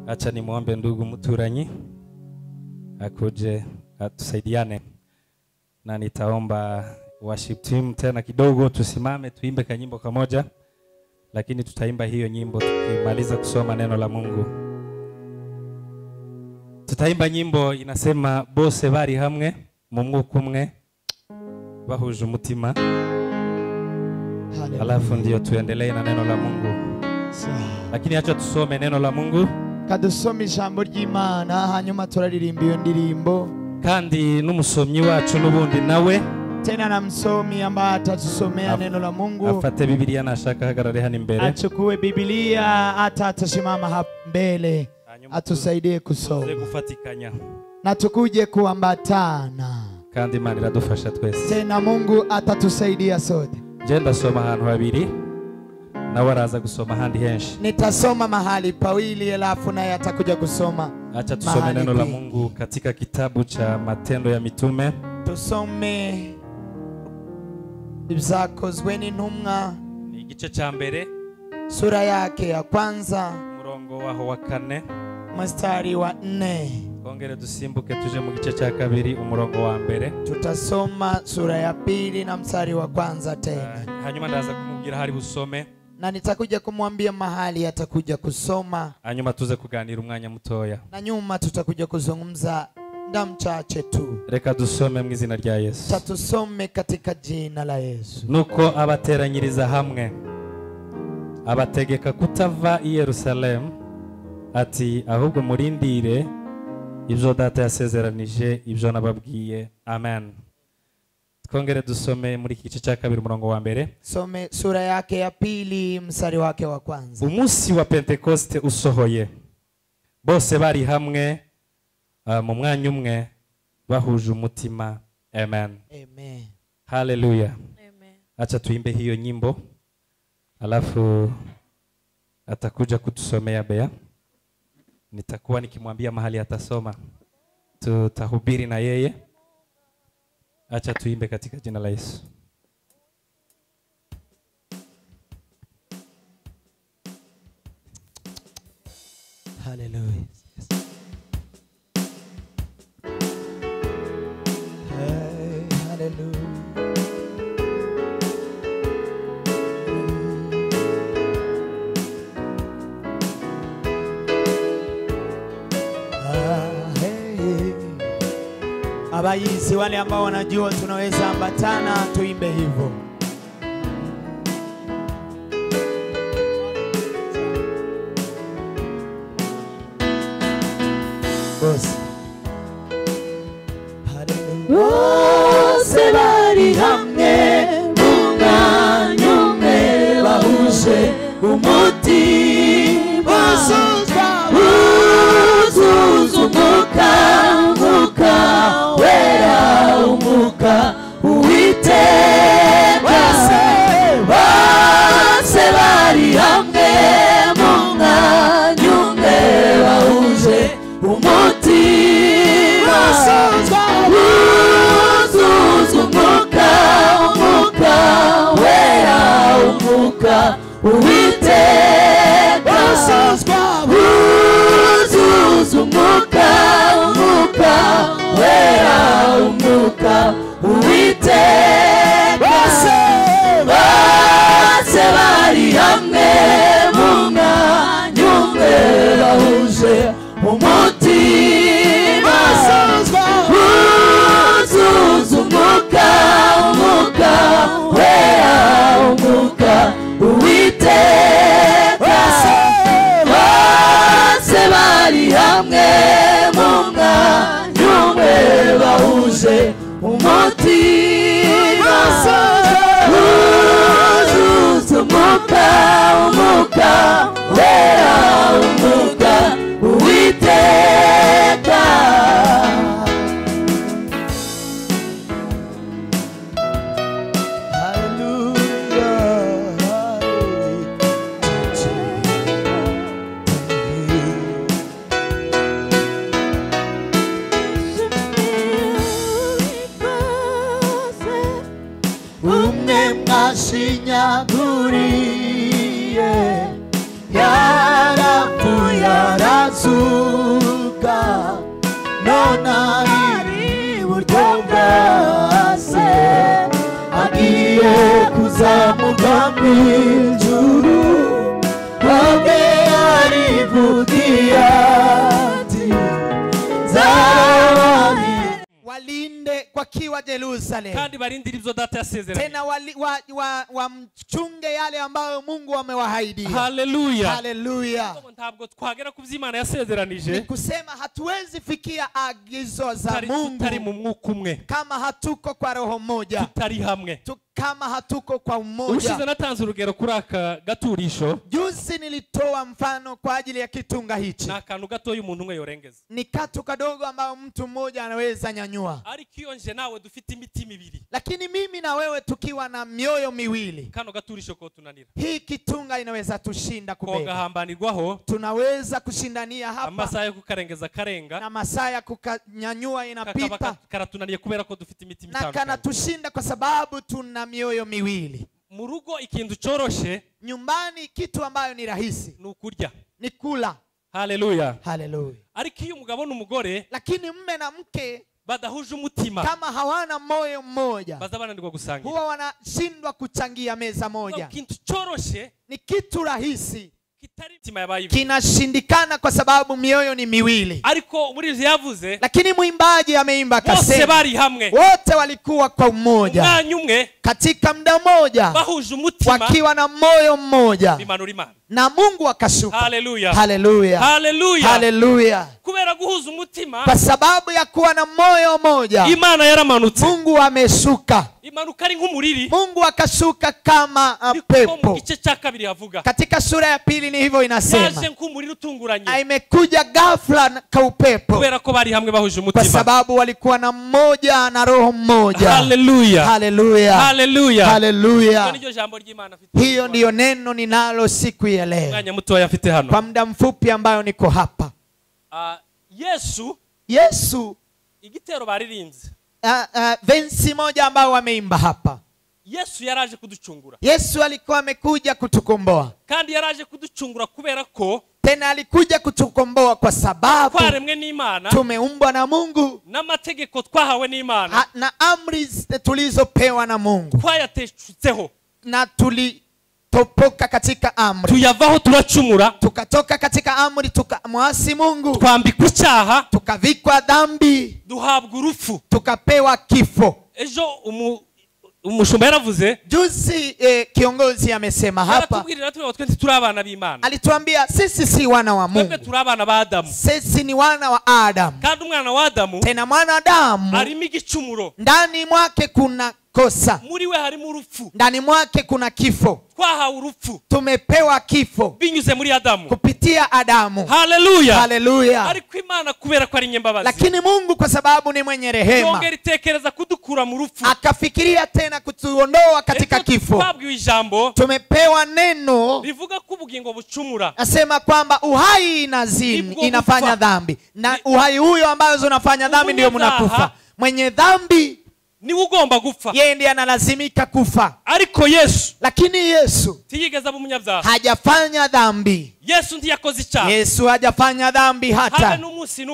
Acha nimwombe ndugu mturanyi akuje atusaidiane, na nitaomba worship team tena kidogo tusimame tuimbe kanyimbo kamoja, lakini tutaimba hiyo nyimbo tukimaliza kusoma neno la Mungu. Tutaimba nyimbo inasema bose bari hamwe mu mwuka umwe bahuje umutima. Alafu ndio tuendelee na neno la Mungu. Lakini acha tusome neno la Mungu. Kadusome ijambo ry'Imana hanyuma turaririmba iyo ndirimbo. Kandi n'umusomyi wacu n'ubundi nawe tena na msomi ambaye atatusomea neno la Mungu afate Biblia na shaka hagarare hano imbere. Achukue Biblia atasimama hapa mbele atusaidie kusoma kufatikanya na tukuje kuambatana. Kandi Imana iradufasha twese. Tena Mungu atatusaidia sote. Jenda soma ahantu habiri na waraza gusoma handi henshi. Nitasoma mahali pawili alafu naye atakuja kusoma. Acha tusome neno la Mungu katika kitabu cha Matendo ya Mitume. Tusome Ibyakozwe n'Intumwa, ni igice cha mbere sura yake ya kwanza umurongo waho wa 4 mstari wa 4. Kongere dusimbuke tuje mu gice cha kabiri umurongo wa mbere. Tutasoma sura ya pili na mstari wa kwanza tena. Hanyuma ndaza kumubwira hari busome na nitakuja kumwambia mahali atakuja kusoma. Hanyuma tuze kuganira umwanya mutoya. Na nyuma tutakuja kuzungumza muda mchache tu. Reka dusome mu izina rya Yesu. Tatusome katika jina la Yesu. Nuko abateranyiriza hamwe abategeka kutava i Yerusalemu, ati ahubwo murindire ibyo data yasezeranije, ibyo nababwiye. Amen. Twongere dusome muri gice cya kabiri umurongo wa mbere. Some sura yake ya pili mstari wake wa kwanza. Umunsi wa Pentekoste usohoye, bose bari hamwe mu mwanya umwe bahuje umutima. Amen. Amen. Hallelujah. Amen. Acha tuimbe hiyo nyimbo, alafu atakuja kutusomea Bea. Nitakuwa nikimwambia mahali atasoma, tutahubiri na yeye. Acha tuimbe katika jina la Yesu. Hallelujah. Hey, hallelujah. Abayizi wale ambao wanajua tunaweza ambatana tuimbe hivyo. Bose bose bari hamwe mu mwanya umwe bahuje umutima buzuza umwuka wera umwuka Uwiteka. Bose bari hamwe mu mwanya umwe bahuje umutima buzuza umwuka wera umwuka Uwiteka. Buzuza umwuka wera umwuka Uwiteka. Bose bari hamwe mu mwanya umwe bahuje umutima buzuza umwuka wera umwuka Uwiteka. Bose bari hamwe mu mwanya umwe bahuje umutima buzuza umwuka wera umwuka Uwiteka. Umwe mwashinyaguriye yarapfuye Goliathi Zaroni. Walinde kwa kiwa Jerusalem. kandi barindira ibyo data yasezeranye. Tena wamchunge yale ambayo Mungu amewahaidia. Haleluya. Haleluya. Ntabwo twagera ku by'Imana yasezeranije. Ni kusema hatuwezi fikia agizo za Mungu tutari mu mwuka umwe, kama hatuko kwa roho moja, tutari hamwe, kama hatuko kwa umoja. Ushize natanze urugero kuri aka gaturisho. Juzi nilitoa mfano kwa ajili ya kitunga hichi. Na kantu gatoya umuntu umwe yorengeza. Ni katu kadogo ambao mtu mmoja anaweza nyanyua. Ariko iyo nje nawe dufite imitima ibiri. Lakini mimi na wewe tukiwa na mioyo miwili, kano gaturisho ko tunanira. Hii kitunga inaweza tushinda kubeba. Kogahambanirwaho. Tunaweza kushindania hapa. Amasaha yo kukarengeza karenga. Na masaa ya kukanyanyua inapita. Karatunaniye kubera ko dufite imitima itandukanye. Na kana tushinda kwa sababu tuna mioyo miwili. Murugo ikintu coroshe. Nyumbani kitu ambayo ni rahisi. Nukurya. Ni kula. Haleluya. Haleluya. Ariko iyo umugabo n'umugore. Lakini mume na mke badahuje umutima, kama hawana moyo mmoja, bazabananirwa gusangira, huwa wanashindwa kuchangia meza moja. Kintu coroshe ni kitu rahisi, kitari tima yabaye kinashindikana kwa sababu mioyo ni miwili. Ariko muri yavuze, lakini mwimbaji ameimba akasema bose bari hamwe, wote walikuwa kwa umoja, umwanya umwe, katika muda mmoja, bahuje umutima, wakiwa na moyo mmoja, bimanura Imana, na Mungu akashuka. Haleluya. Haleluya. Haleluya. Haleluya. Kubera guhuza umutima, kwa sababu ya kuwa na moyo mmoja, Imana yaramanutse, Mungu ameshuka. Imanuka ari nk'umuriri, Mungu akashuka kama pepo. Igice cya kabiri yavuga, katika sura ya pili ni hivyo inasema, yaje nk'umuriri utunguranye, imekuja ghafla kwa upepo, kubera ko bari hamwe bahuje umutima, kwa sababu walikuwa na mmoja na roho mmoja. Haleluya. Haleluya. Haleluya. Haleluya. Hiyo ndiyo neno ninalo siku ya leo. Mwanya mtoya afite hano, kwa muda mfupi ambayo niko hapa. Yesu igitero baririmbye, vensi moja ambao wameimba hapa. Yesu yaraje kuducungura. Yesu alikuwa amekuja kutukomboa. Kandi yaraje kuducungura kubera ko, tena alikuja kutukomboa kwa sababu twaremwe n'Imana, tumeumbwa na Mungu, n'amategeko twahawe n'Imana, na amri tulizopewa na Mungu twayateshutseho, na tulitopoka katika amri, tuyavaho turacumura, tukatoka katika amri tukamwasi Mungu, twambikwa icyaha, tukavikwa dhambi, duhabwa urupfu, tukapewa kifo. Ejo umushumba yaravuze, juzi kiongozi amesema hapa, alituambia sisi si wana wa Mungu, turi abana ba Adamu, sisi ni wana wa Adamu. Kandi umwana wa Adamu, tena mwana Adamu arimo igicumuro, ndani mwake kuna kosa, muri we harimo urupfu, ndani mwake kuna kifo. Twahawe urupfu, tumepewa kifo binyuze muri Adamu, kupitia Adamu. Haleluya. Haleluya. Ariko Imana kubera ko ari nyembabazi, lakini Mungu kwa sababu ni mwenye rehema, yongera itekereza kudukura mu rupfu, akafikiria tena kutuondoa katika kifo. Twabwiwe ijambo, tumepewa neno rivuga ko ubugingo bucumura, asema kwamba uhai inafanya dhambi, na uhai huyo ambazo unafanya dhambi ndio mnakufa. Mwenye dhambi ni ugomba gupfa, yeye ndiye analazimika kufa. Ariko Yesu, lakini Yesu tiyigeza umunyabyaha, hajafanya dhambi. Yesu ntiyakoze icyaha, Yesu hajafanya dhambi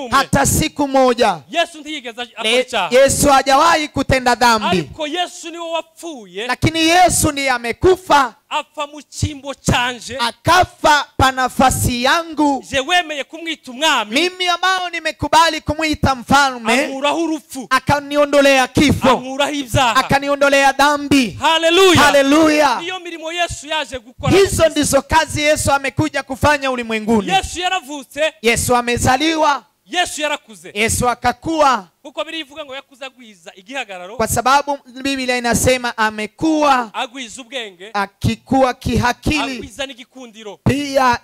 hata siku moja. Yesu ntiyigeza akora icyaha, Yesu hajawahi kutenda dhambi. Ariko Yesu niwe wapfuye, lakini Yesu ndiye amekufa, apfa mu cyimbo cyanje, akafa pa nafasi yangu. Je wemeye kumwita umwami, mimi ambao nimekubali kumwita mfalme, amuraho urupfu, akaniondolea kifo, amuraho ibyaha, akaniondolea dhambi. Haleluya. Haleluya. Niyo mirimo Yesu yaje gukora, hizo ndizo kazi Yesu amekuja kufanya ulimwenguni. Yesu yaravutse, Yesu amezaliwa, Yesu yarakuze, Yesu akakuwa, kuko birivuga ngo yakuza agwiza igihagararo, kwa sababu Biblia inasema amekuwa agwiza ubwenge, akikuwa kihakili, agwiza n'igikundiro, pia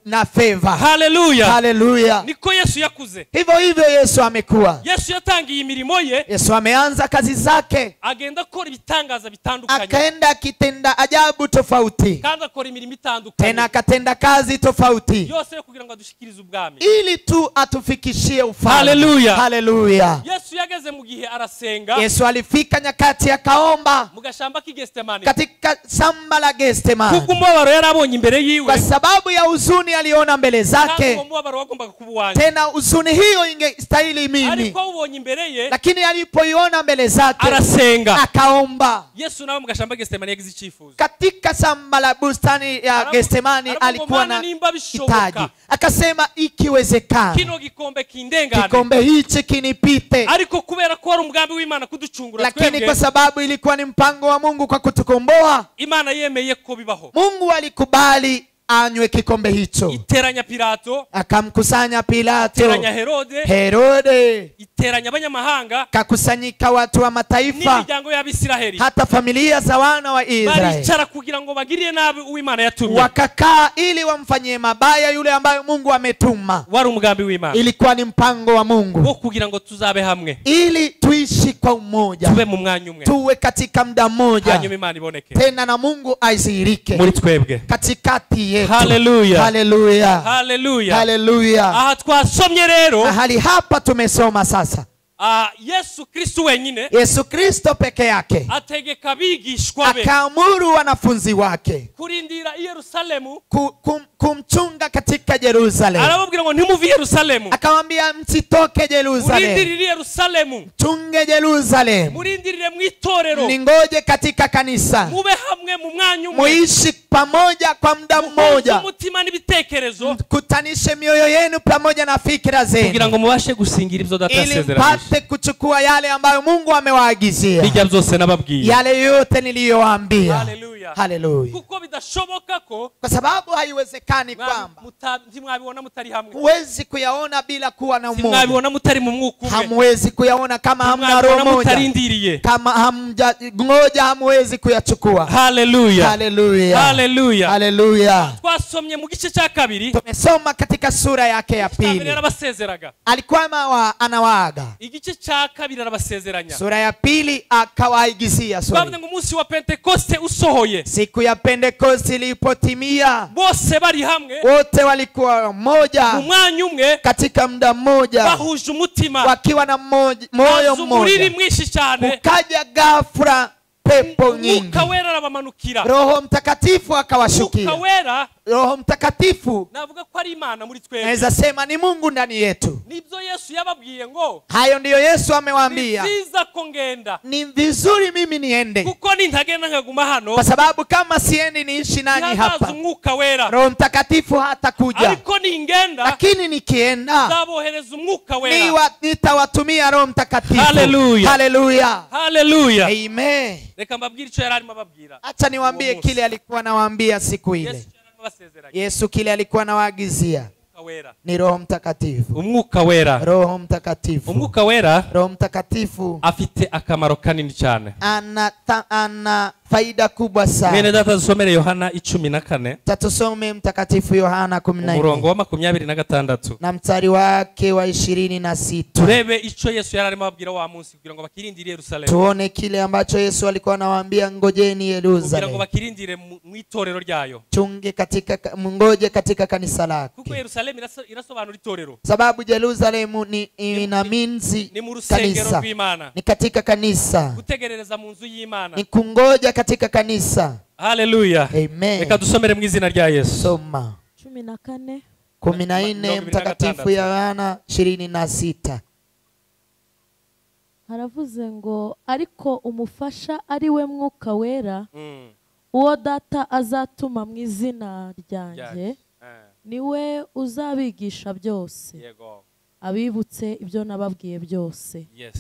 na favor. Haleluya. Haleluya. Niko Yesu yakuze, hivyo hivyo Yesu amekuwa. Yesu yatangiye imirimo ye, Yesu ameanza kazi zake, agenda akora ibitangaza bitandukanye, akaenda akitenda ajabu tofauti, kandi akora imirimo itandukanye, tena akatenda kazi tofauti, yose kugira ngo adushikirize ubwami, ili tu atufikishie ufalme. Haleluya. Haleluya. Haleluya. Yesu yageze mu gihe arasenga Yesu alifika nyakati akaomba mu gashamba k'Getsemani katika shamba la Getsemani, kuko umubabaro yarabonye imbere yiwe, kwa sababu ya huzuni aliona mbele kandi zake. uwo mubabaro wagombaga kuba uwanjye, Tena huzuni hiyo ingestahili mimi, ariko ubonye imbere ye, lakini alipoiona mbele zake arasenga. akaomba. Yesu nawe mu gashamba k'Getsemani yagize icyifuzo. Katika shamba la bustani ya Getsemani alikuwa na hitaji, akasema ikiwezekana kino gikombe kindengane, kikombe hichi kinipite, ariko kubera ko ari umugambi w'Imana kuducungura lakini twebwe, kwa sababu ilikuwa ni mpango wa Mungu kwa kutukomboa, Imana yemeye ko bibaho. Mungu alikubali anywe kikombe hicho. Iteranya Pilato, Akamkusanya Pilato, iteranya Herode, iteranya abanyamahanga, kakusanyika watu wa mataifa, n'imiryango y'Abisiraheli, hata familia za wana wa Israeli. baricara kugira ngo bagirire nabi uw'Imana yatumye. Wakakaa ili wamfanyie mabaya yule ambaye Mungu ametuma. Wari umugambi w'Imana Ilikuwa ni mpango wa Mungu wo kugira ngo tuzabe hamwe, ili tuishi kwa umoja, tube mu mwanya umwe, tuwe katika muda mmoja, hanyuma Imana iboneke tena na Mungu aizihirike muri twebwe. katikati yetu. Haleluya, Haleluya, haleluya. haleluya. Aha twasomye rero, Mahali hapa tumesoma sasa, Yesu Kristo wenyine Yesu Kristo peke yake ategeka abigishwa be akaamuru wanafunzi wake kurindira i Yerusalemu, kumchunga katika Yerusalemu. arababwira ngo ntimuve i Yerusalemu, Akamwambia msitoke Yerusalemu, murindirire Yerusalemu, chunge Yerusalemu, murindirire mu itorero, ningoje katika kanisa, mube hamwe mu mwanya umwe, muishi pamoja kwa muda mmoja, umutima n'ibitekerezo, kutanishe mioyo yenu pamoja na fikra zenu, kugira ngo mubashe gusingira ibyo data ili yasezeranije. mpate kuchukua yale ambayo Mungu amewaagizia, Bijya byose nababwiye, yale yote niliyowaambia. haleluya, Haleluya. kuko bidashoboka ko Kwa sababu haiwezekani kwamba ntimwabibona mutari hamwe, huwezi kuyaona bila kuwa na umoja, ntimwabibona mutari mu mwuka umwe, hamwezi kuyaona kama hamna roho moja, mutarindiriye, kama hamja hamwezi kuyachukua. haleluya, Haleluya, haleluya. haleluya. Twasomye mu gice cya kabiri, Tumesoma katika sura yake ya pili, yarabasezeraga, alikuwa anawaaga. igice cya kabiri arabasezeranya, Sura ya pili akawaigizia. twavuze ngo umunsi wa Pentekoste usohoye, Siku ya Pentekoste ilipotimia, bose bari hamwe wote walikuwa mu mmoja mwanya umwe, katika muda mmoja, bahuje umutima, wakiwa na moyo umuriri mmoja. mwinshi cyane, Ukaja ghafla pepo nyingi, Mwuka Wera arabamanukira, Roho Mtakatifu Mwuka akawashukia. Wera Roho Mtakatifu navuga ko ari Imana muri twebwe, naweza sema ni Mungu ndani yetu. nibyo Yesu yababwiye ngo Hayo ndiyo Yesu amewaambia, nziza ko ngenda, ni vizuri mimi niende, kuko nintagenda nkaguma hano, kwa sababu kama siendi niishi nanyi ntihazaza hapa, Umwuka Wera, Roho Mtakatifu hatakuja, ariko ningenda lakini nikienda nzabohereza Umwuka Wera. nitawatumia Roho Mtakatifu. Haleluya. Haleluya. Haleluya. Amen. Reka mbabwire icyo yari arimo ababwira. Acha niwaambie kile alikuwa anawaambia siku ile. Yesu yari arimo abasezeranya. Yesu kile alikuwa anawaagizia Umwuka Wera. ni Roho Mtakatifu. Umwuka Wera. Roho Mtakatifu. Umwuka Wera Roho Mtakatifu afite akamaro kanini cyane. ana faida kubwa Mwene sana. data dusomere Yohana 14 Tatusome Mtakatifu Yohana umurongo 14 wa 26 na mstari wake wa 26. turebe icyo Yesu yari arimo ababwira wa munsi kugira ngo bakirindire Yerusalemu, Tuone kile ambacho Yesu alikuwa anawaambia, ngojeni kugira ngo Yerusalemu, bakirindire mu itorero ryayo, chunge katika mngoje katika kanisa kuko lake, Yerusalemu irasobanura itorero, sababu Yerusalemu ina minzi ni mu rusengero kanisa, rw'Imana, ni katika kanisa, gutegerereza mu nzu y'Imana. ni kungoja katika kanisa. Haleluya. Amen. Reka dusomere mu izina rya Yesu. Soma 14 Mtakatifu Yohana 26. haravuze ngo ariko umufasha ari we Mwuka Wera uwo data azatuma mu izina ryanjye, niwe uzabigisha byose, Yego. abibutse ibyo nababwiye byose. Yes.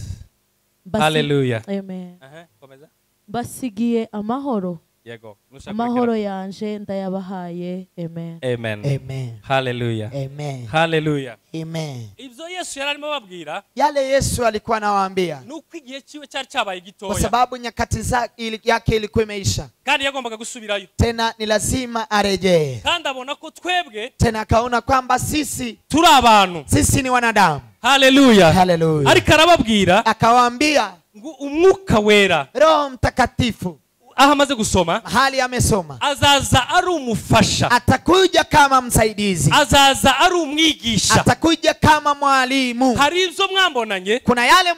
Haleluya. Amen. Komeza. Basigiye amahoro, Yego. amahoro yanje ndayabahaye. Amen. Amen. Amen. Haleluya. Amen. Haleluya. Amen. Ibyo Yesu yari arimo ababwira Yale Yesu alikuwa anawaambia, nuko igihe kiwe cyari cyabaye kwa gitoya, sababu nyakati yake ilikuwa imeisha, kandi yagombaga gusubirayo, tena ni lazima arejee. kandi abona ko twebwe Tena akaona kwamba sisi turi abantu. ni wanadamu. Haleluya. Haleluya. Ariko arababwira Akawaambia ngo Umwuka Wera Roho Mtakatifu aho amaze gusoma hali amesoma, azaza ari umufasha, atakuja kama msaidizi, azaza ari umwigisha. atakuja kama mwalimu. Hari ibyo mwambonanye, Kuna yale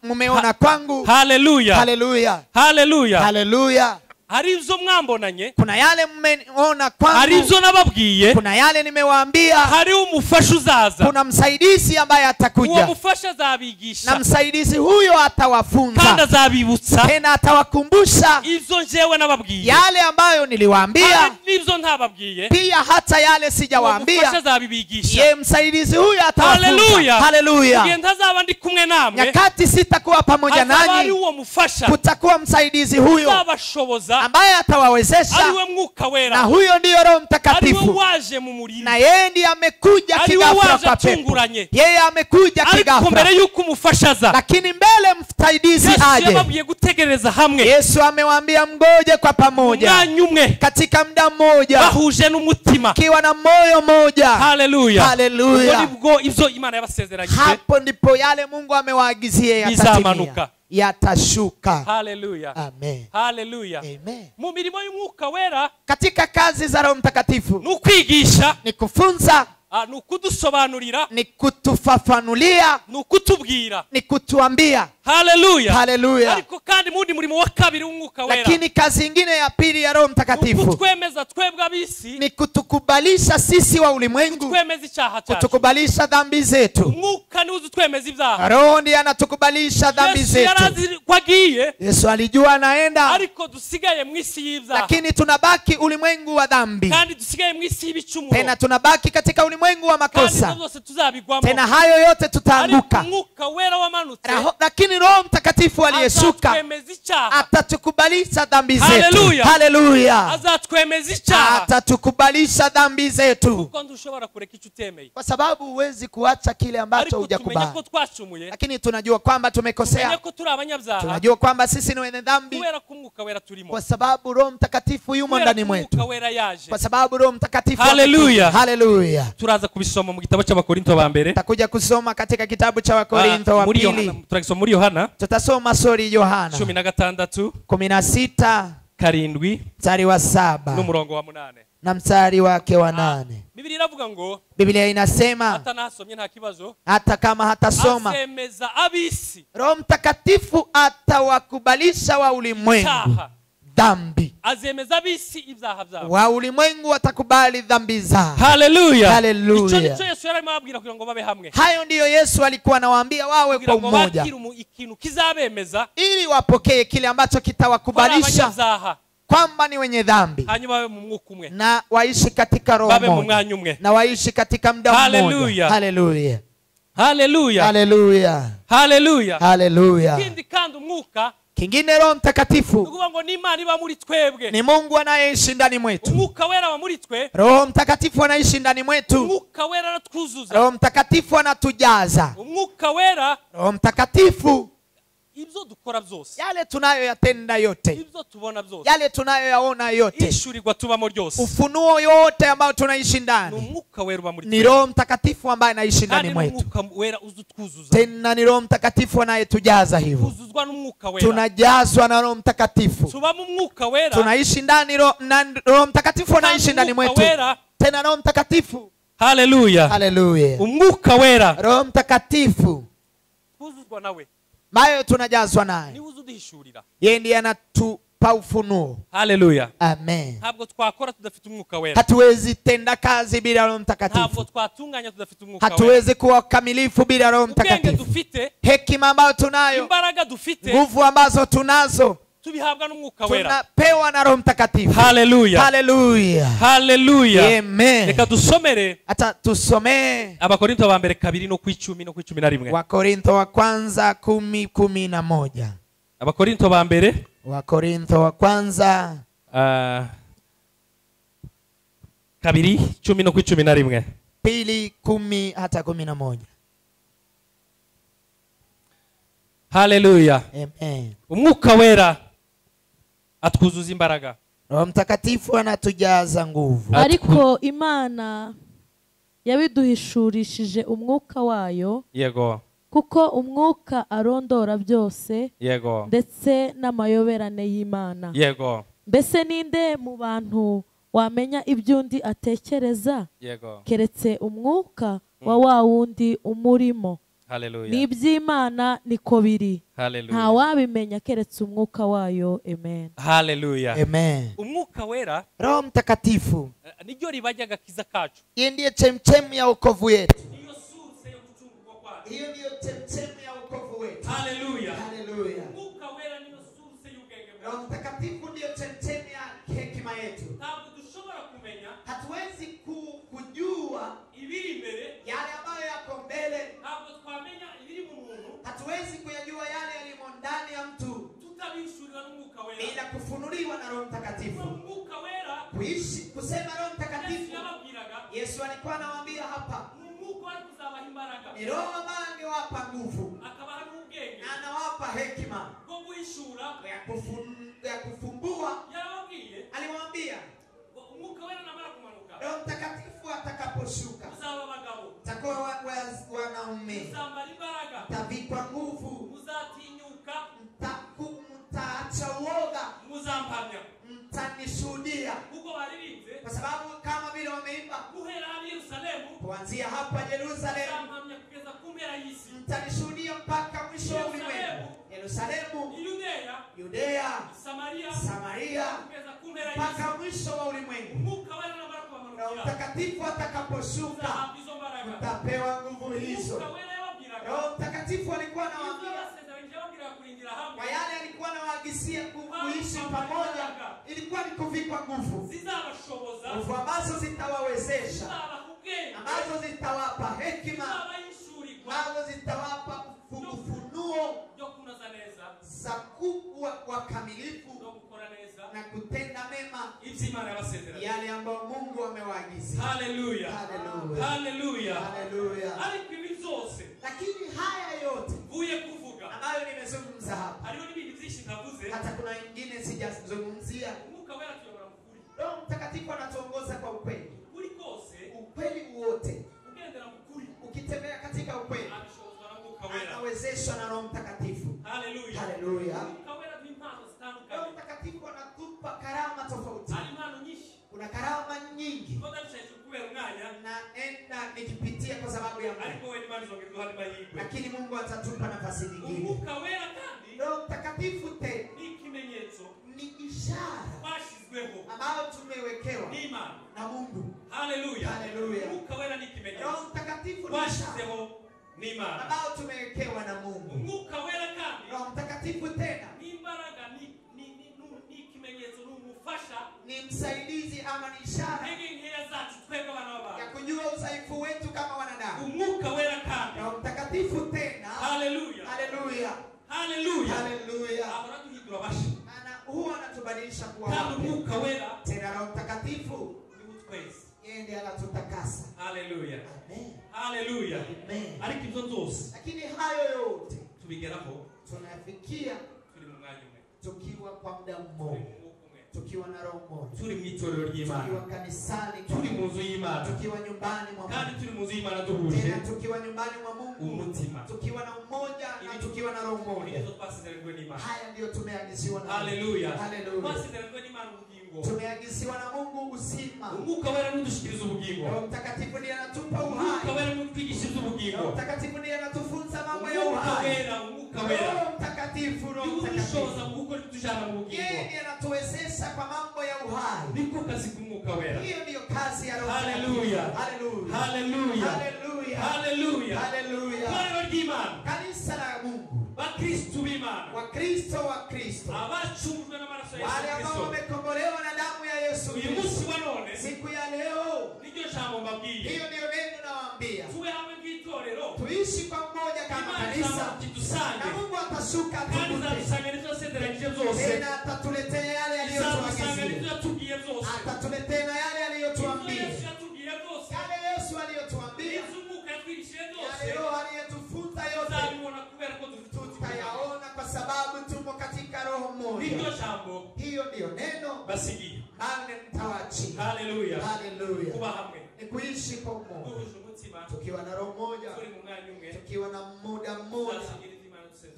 mumeona kwangu. haleluya, Haleluya, haleluya. haleluya. Hari ibyo mwambonanye, Kuna yale mmeona hari kwangu. ibyo nababwiye, Kuna yale nimewaambia. hari umufasha uzaza. Kuna msaidizi ambaye Uwo atakuja, mufasha na azabigisha msaidizi huyo kandi atawafunza, azabibutsa tena atawakumbusha ibyo njyewe nababwiye, yale ambayo niliwaambia, hari n'ibyo ntababwiye, pia hata yale uwo mufasha sijawaambia. azabibigisha. Ye msaidizi huyo atawafunza. Haleluya. Haleluya. Igihe ntazaba ndi kumwe namwe, Nyakati sitakuwa pamoja hazaba ari nanyi, uwo mufasha kutakuwa msaidizi huyo azabashoboza, ambaye atawawezesha, ariwe mwuka na wera, huyo ndiyo Roho ariwe Mtakatifu, waje mu muriro, na yeye ndiye amekuja Ari kigafra waje kwa pepo. atunguranye. Yeye amekuja ariko kigafra, mbere y'uko umufasha aza, lakini mbele msaidizi Yesu aje, yababwiye gutegereza hamwe Yesu amewaambia mgoje kwa pamoja, umwanya umwe, katika muda mmoja, bahuje n'umutima. kiwa na moyo moja. Haleluya. Haleluya. Ubwo nibwo ibyo Imana yabasezeranyije Hapo ndipo yale Mungu amewaagizie yatatimia, bizamanuka. yatashuka. Haleluya, Amen. haleluya. Amen. Mu mirimo y'umwuka wera Katika kazi za Roho Mtakatifu ni ukwigisha, ni kufunza, ni ukudusobanurira, ni kutufafanulia, ni ukutubwira. ni kutuambia. Haleluya. Haleluya. Ariko kandi mundi murimo wa kabiri w'umwuka wera, Lakini kazi ingine ya pili ya Roho ni Mtakatifu ukutwemeza twebwe ab'isi, ni kutukubalisha sisi wa ulimwengu, twemeza icyaha cyacu. kutukubalisha dhambi zetu. Umwuka niwe uzitwemeza ibyaha. Roho ndiye anatukubalisha dhambi Yesu zetu. yarazi ko agiye, Yesu alijua anaenda, ariko dusigaye mu isi y'ibyaha, lakini tunabaki ulimwengu wa dhambi, kandi dusigaye mu isi y'ibicumuro, tena tunabaki katika ulimwengu wa kandi makosa, ibyo byose tuzabigwamo. tena hayo yote Ariko tutaanguka. umwuka wera wamanutse Lakini Roho Mtakatifu aliyeshuka azatwemeza icyaha, atatukubalisha dhambi zetu. Haleluya. Haleluya. azatwemeza icyaha, Atatukubalisha dhambi zetu, kuko ntushobora kureka icyo utemeye. kwa sababu huwezi kuacha kile ambacho Ariko tumenya hujakubali. ko twacumuye, Lakini tunajua kwamba tumenya tumekosea, ko turi abanyabyaha, tunajua kwamba sisi ni wenye dhambi, kubera ko umwuka wera turimo, kwa sababu Roho Mtakatifu yumo kubera ndani ko umwuka mwetu, wera yaje. kwa sababu Roho Mtakatifu. Haleluya. Haleluya. Turaza kubisoma mu gitabo cy'Abakorinto ba mbere, Takuja kusoma katika kitabu cha Wakorintho wa muri Yohana, pili. turagisoma muri Yohana Tutasoma sori Yohana 16 16 7 mstari wa 7 n'umurongo wa 8. na mstari wake wa 8. Biblia iravuga ngo, Biblia inasema, hata nasomye nta kibazo, hata kama hatasoma, azemeza ab'isi Roho Mtakatifu atawakubalisha wa ulimwengu icyaha, dhambi. azemeza ab'isi ibyaha byabo. Wa ulimwengu watakubali dhambi zao. Haleluya. Haleluya. Icyo nicyo Yesu yarimo ababwira kugira ngo babe hamwe, Hayo ndiyo Yesu alikuwa anawaambia wawe kugira kwa ngo umoja, bakire ikintu kizabemeza ili wapokee kile ambacho bari kitawakubalisha abanyabyaha, kwamba ni wenye dhambi, hanyuma babe mu mwuka umwe, na waishi katika roho babe mu moja, mwanya umwe. na waishi katika muda mmoja. Haleluya. Haleluya. Haleluya, Haleluya. haleluya. Haleluya. Kindi kandi umwuka, Kingine Roho Mtakatifu ukuvuga ngo ni Imana iba muri twebwe, ni Mungu anayeishi ndani mwetu. umwuka wera wa muri twe, Roho Mtakatifu anaishi ndani mwetu. umwuka wera aratwuzuza, Roho Mtakatifu anatujaza. umwuka wera Roho Mtakatifu, ibyo dukora byose, yale tunayoyatenda yote, ibyo tubona byose, yale tunayoyaona yote, ishurirwa tubamo ryose, ufunuo yote ambao tunaishi ni ndani, umwuka wera uba muri ni twe, Roho Mtakatifu ambaye anaishi ndani kandi ni mwetu. umwuka wera uzutwuzuza, Tena ni Roho Mtakatifu anayetujaza hivyo. tuzuzwa n'umwuka wera, Tunajazwa na Roho Mtakatifu, tubamo umwuka wera, tunaishi ndani na Roho Mtakatifu anaishi ndani umwuka mwetu. wera. Tena Roho Mtakatifu, Haleluya. haleluya, Umwuka wera Roho Mtakatifu twuzuzwa nawe, mayo tunajazwa naye, niwe uzuduhishurira. yeye ndiye anatupa ufunuo. Haleluya. Amen. Ntabwo twakora tudafite umwuka wera, Hatuwezi tenda kazi bila Roho ntabwo Mtakatifu, twatunganya tudafite umwuka wera. hatuwezi kuwa kamilifu bila Roho Ubwenge Mtakatifu. dufite, Hekima ambayo tunayo, imbaraga dufite, nguvu ambazo tunazo, tubihabwa n'umwuka wera. tunapewa na Roho Mtakatifu. Haleluya. Haleluya. Haleluya. Amen. Reka dusomere Hata tusomee Abakorinto ba mbere 2 no ku 10 no ku 11. Wakorintho wa kwanza 10:11. Abakorinto ba mbere Wakorintho wa kwanza 2 10 no ku 11. 2:10 hata 11. Haleluya. Amen. Umwuka wera atwuzuza imbaraga, Roho Mtakatifu anatujaza nguvu. ariko Imana yabiduhishurishije umwuka wayo, yego, kuko umwuka arondora byose yego ndetse n'amayoberane y'Imana. yego Mbese ninde mu bantu wamenya iby'undi atekereza yego keretse umwuka wa wa wundi umurimo? haleluya N'iby'Imana niko biri, nta haleluya wabimenya keretse umwuka wayo. Amen. haleluya Amen. umwuka wera Roho Mtakatifu niryo ribajya agakiza kacu. yeye ndiye chemchemi ya wokovu wetu. Iyo source yo gucungurwa kwacu. Hiyo ndiyo chemchemi ya wokovu wetu. Haleluya. Haleluya. umwuka wera niyo source y'ubwenge bwacu. Roho Mtakatifu ndiyo chemchemi ya hekima yetu. Ntabwo dushobora kumenya Hatuwezi kujua ibiri imbere, yale ambayo yako mbele. ntabwo twamenya ibiri mu muntu Hatuwezi kuyajua yale yalimo ndani ya mtu tutabishuriwe n'umwuka wera. bila kufunuliwa na Roho Mtakatifu. umwuka wera Kusema Roho Yesu Mtakatifu, yababwiraga Yesu alikuwa anawaambia hapa, ni umwuka wari kuzabaha imbaraga, ni Roho ambaye angewapa nguvu akabaha n'ubwenge na anawapa hekima bwo guhishura. ya kufumbua. Yarababwiye Aliwaambia ngo umwuka wera namara kumanuka Roho Mtakatifu atakaposhuka, muzaba abagabo, takuwa wanaume, muzambara imbaraga, mtavikwa nguvu, muzatinyuka, mtaacha uoga, muzampamya mtanishuhudia. kuko baririmbye Kwa sababu kama vile wameimba, guhera hano i Yerusalemu kuanzia hapa Yerusalemu muzampamya kugeza ku mpera y'isi. mtanishuhudia mpaka mwisho wa ulimwengu. Yerusalemu, I Yudeya, Yudea, Samaria, Samaria, kugeza ku mpera y'isi. mpaka mwisho wa ulimwengu. umwuka wera namara Roho kubamanukira Mtakatifu atakaposhuka, muzahabwa izo mbaraga. mtapewa nguvu hizo. umwuka wera yababwiraga Roho Mtakatifu alikuwa ibyo anawaambia yabasezeranyije yababwiraga kurindira hamwe kwa yale alikuwa anawaagisia kuishi pamoja, ilikuwa ni kuvikwa nguvu, zizabashoboza, nguvu ambazo zitawawezesha, zizabaha ubwenge, ambazo zitawapa hekima, zizabahishurirwa ambazo zitawapa ufunuo byo kunoza neza za kuwa wakamilifu no gukora neza na kutenda mema ibyo Imana yabasezeranyije. yale ambayo Mungu amewaagizia. Haleluya, Haleluya. haleluya. Haleluya. Ariko ibi byose Lakini haya yote mvuye kuvuga, ambayo nimezungumza hapa, hariho n'ibindi byinshi ntavuze. hata kuna wengine sijazungumzia. umwuka wera tuyobora mu kuri, Roho Mtakatifu anatuongoza kwa ukweli, ukuri kose, ukweli wote. ugendera mu kuri, Ukitembea katika ukweli, abishobozwa na mwuka wera. anawezeshwa na Roho Mtakatifu. Haleluya. Haleluya. umwuka wera duha impano Roho zitandukanye. Mtakatifu anatupa karama tofauti. hari impano nyinshi, Kuna karama nyingi ko ndabishakira kubera umwanya, naenda nikipitia kwa sababu ya ariko Mungu, we n'Imana izongera iduha amahirwe. lakini Mungu atatupa nafasi nyingine. umwuka wera kandi Roho Mtakatifu tena ni ikimenyetso ni ishara twashyizweho ambayo tumewekewa n'Imana. na Mungu. Haleluya. Haleluya. umwuka wera ni Roho ikimenyetso Mtakatifu ni ishara twashyizeho n'Imana. ambayo tumewekewa na Mungu. umwuka wera kandi Roho Mtakatifu tena ni imbaraga, ni ikimenyetso, ni umufasha ni msaidizi ama ni ishara intege nkeya zacu twebwe abana ya b'abantu. kujua udhaifu wetu kama wanadamu. umwuka wera kandi, Roho Mtakatifu tena, haleluya, haleluya, haleluya, haleluya, ahora duhindura abasha huwa anatubadilisha kuwa kandi wapya. umwuka wera Tena Roho Mtakatifu ni utwezi. yeye ndiye anatutakasa. haleluya, Amen. haleluya. Amen. ariko ibyo byose Lakini hayo yote tubigeraho tunafikia turi mu mwanya umwe, tukiwa kwa muda turi mu mmoja, mwuka umwe, tukiwa na roho moja, turi mu itorero ry'Imana, tukiwa kanisani, turi mu nzu y'Imana, tukiwa nyumbani mwa kandi Mungu, turi mu nzu y'Imana duhuje tena tukiwa nyumbani mwa Mungu, umutima. tukiwa na umoja na tukiwa na roho moja. Izo twasezeranyijwe n'Imana. Haya ndiyo tumeagiziwa na Mungu. haleluya. Haleluya. twasezeranyijwe n'Imana ubugingo. Tumeagiziwa na Mungu uzima. umwuka wera nudushikiriza ubugingo. Roho Mtakatifu ndiye anatupa umwuka uhai. wera nutwigishiriza ubugingo. Roho Mtakatifu ndiye anatufunza mambo ya umwuka uhai. wera, umwuka wera Roho Mtakatifu, Roho udushoboza Mtakatifu mu gukora itujana mu bugingo. yeye ndiye anatuwezesha kwa mambo ya uhai. niko kazi k'umwuka wera. Hiyo ndiyo kazi ya Roho Haleluya. Mtakatifu. Haleluya. haleluya, Haleluya. haleluya. Haleluya. itorero ry'Imana, Kanisa la Mungu, bakristu b'Imana, Wakristo wa Kristo, abacungujwe n'amaraso ya wale Yesu ambao Kristo, wamekombolewa na damu ya Yesu uyu Kristo. munsi wa none Siku ya leo, niryo jambo mbabwiye. hiyo ndiyo neno nawaambia, tube hamwe nk'itorero, tuishi pamoja kama Imana kanisa izamura kidusange, na Mungu atashuka kandi atukute, izadusanga n'ibyo yasezeranyije byose, tena atatuletea yale izadusanga n'ibyo aliyotuagizia, yatubwiye byose, atatuletea na yale ibyo aliyotuambia, Yesu yatubwiye byose, yale Yesu aliyotuambia, ibyo umwuka yatwigishije byose, yale Roho aliyetufunza yote tuzabibona kubera ko dufite umutima umwe. tutayaona kwa sababu tumo katika roho niryo moja. jambo Hiyo ndiyo neno basigiye. nane mtawaachia. haleluya. Haleluya. kuba hamwe Ni kuishi kwa umoja, duhuje umutima, tukiwa na roho moja, turi mu mwanya umwe, tukiwa na muda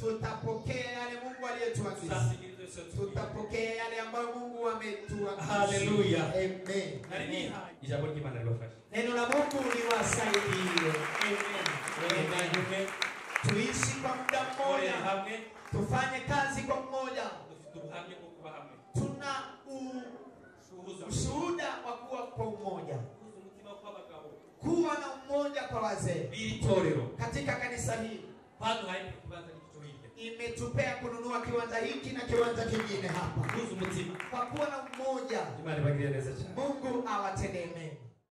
tutapokea yale Mungu aliyetuagiza. Tutapokea yale ambayo Mungu ametuagiza. Haleluya. Amen. Ijambo ry'Imana ribafashe. Neno la Mungu liwasaidie. Amen. Tuishi kwa muda mmoja. Tufanye kazi kwa mmoja. Tuna ushuhuda wa kuwa kwa umoja. Kuwa na umoja kwa wazee. Katika kanisa hili imetupea kununua kiwanja hiki na kiwanja kingine hapa. Kwa kuwa na umoja, Mungu awatendee mema.